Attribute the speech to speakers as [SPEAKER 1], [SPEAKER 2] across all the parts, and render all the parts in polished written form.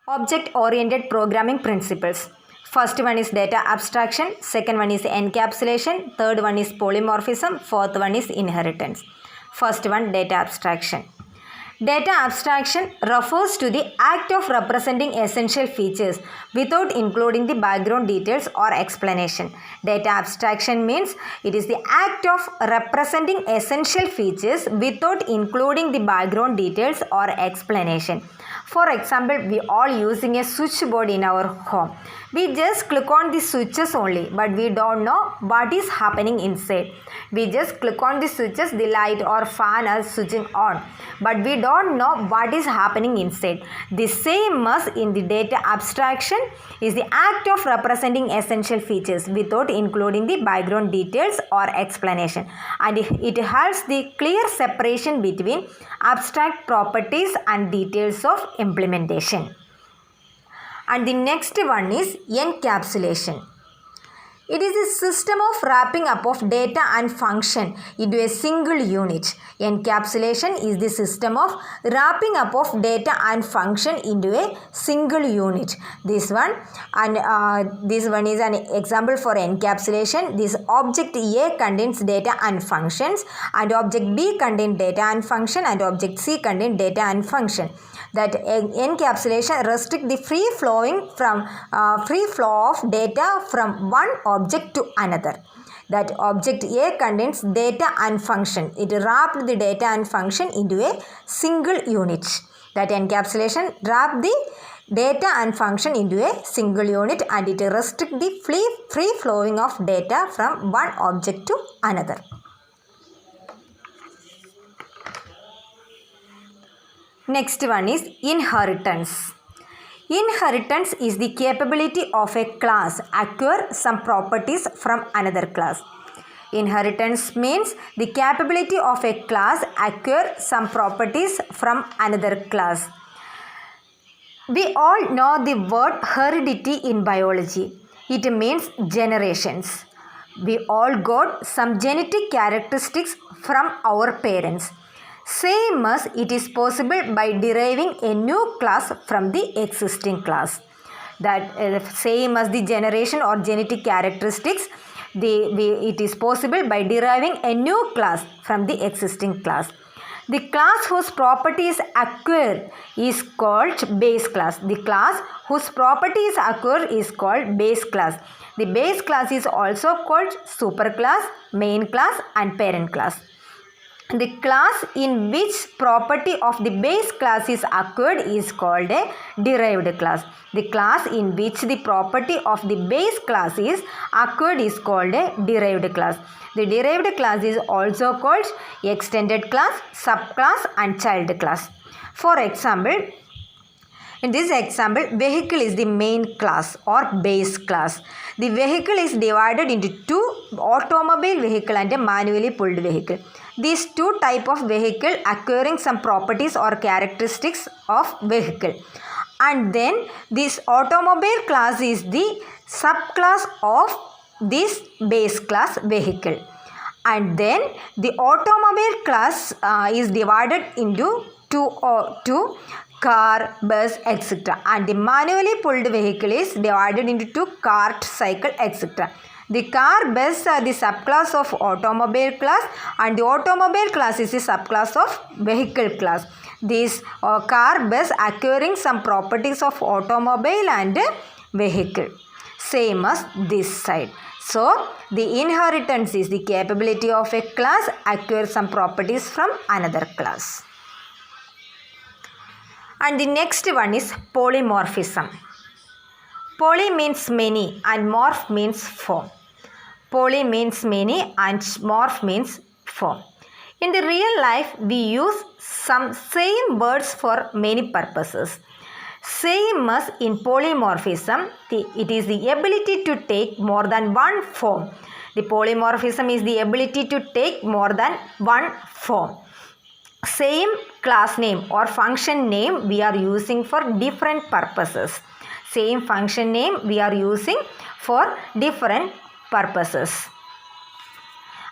[SPEAKER 1] Object-oriented programming principles. First one is data abstraction, second one is encapsulation, third one is polymorphism, fourth one is inheritance. First one, data abstraction. Data abstraction refers to the act of representing essential features without including the background details or explanation. Data abstraction means it is the act of representing essential features without including the background details or explanation. For example, we all using a switchboard in our home. We just click on the switches only, but we don't know what is happening inside. We just click on the switches, the light or fan are switching on, but we don't know what is happening inside. The same as in the data abstraction is the act of representing essential features without including the background details or explanation, and it has the clear separation between abstract properties and details of implementation. And the next one is encapsulation. It is a system of wrapping up of data and function into a single unit. Encapsulation is the system of wrapping up of data and function into a single unit. This one is an example for encapsulation. This object A contains data and functions, and object B contains data and function, and object C contains data and function. That encapsulation restricts the free flow of data from one object to another. That object A contains data and function. It wrapped the data and function into a single unit. That encapsulation wrapped the data and function into a single unit, and it restricts the free flowing of data from one object to another. Next one is inheritance. Inheritance is the capability of a class acquire some properties from another class. Inheritance means the capability of a class acquire some properties from another class. We all know the word heredity in biology. It means generations. We all got some genetic characteristics from our parents. Same as it is possible by deriving a new class from the existing class. That same as the generation or genetic characteristics, it is possible by deriving a new class from the existing class. The class whose properties acquire is called base class. The class whose properties acquire is called base class. The base class is also called superclass, main class, and parent class. The class in which property of the base class is acquired is called a derived class. The class in which the property of the base class is acquired is called a derived class. The derived class is also called extended class, subclass, and child class. For example, in this example, vehicle is the main class or base class. The vehicle is divided into two: automobile vehicle and a manually pulled vehicle. These two type of vehicle acquiring some properties or characteristics of vehicle, and then this automobile class is the subclass of this base class vehicle, and then the automobile class is divided into two car, bus, etc., and the manually pulled vehicle is divided into two cart, cycle, etc. The car, bus are the subclass of automobile class, and the automobile class is the subclass of vehicle class. This car, bus acquiring some properties of automobile and vehicle. Same as this side. So, the inheritance is the capability of a class acquire some properties from another class. And the next one is polymorphism. Poly means many and morph means form. Poly means many and morph means form. In the real life, we use some same words for many purposes. Same as in polymorphism, it is the ability to take more than one form. The polymorphism is the ability to take more than one form. Same class name or function name we are using for different purposes. Same function name we are using for different purposes.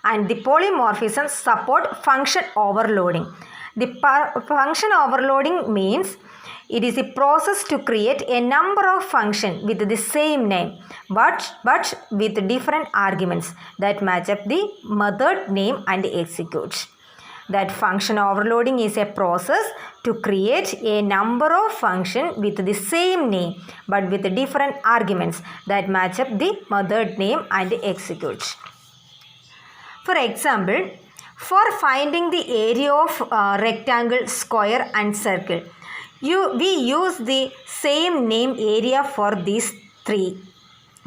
[SPEAKER 1] And the polymorphism support function overloading. The function overloading means It is a process to create a number of functions with the same name but with different arguments that match up the method name and execute. That function overloading is a process to create a number of functions with the same name but with different arguments that match up the method name and execute. For example, for finding the area of rectangle, square and circle, we use the same name area for these three.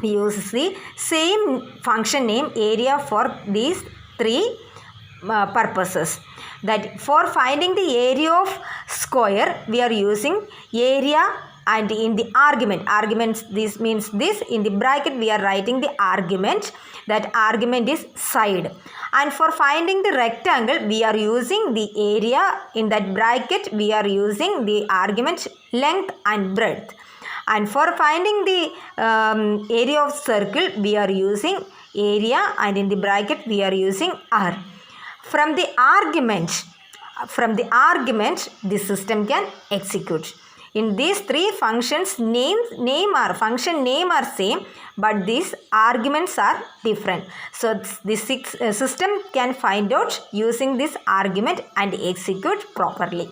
[SPEAKER 1] We use the same function name area for these three purposes. That for finding the area of square, we are using area, and in the arguments, this means this, in the bracket we are writing the argument. That argument is side. And for finding the rectangle, we are using the area. In that bracket we are using the argument length and breadth. And for finding the area of circle, we are using area, and in the bracket we are using r. From the argument, the system can execute. In these three functions, function name are same, but these arguments are different. So this system can find out using this argument and execute properly.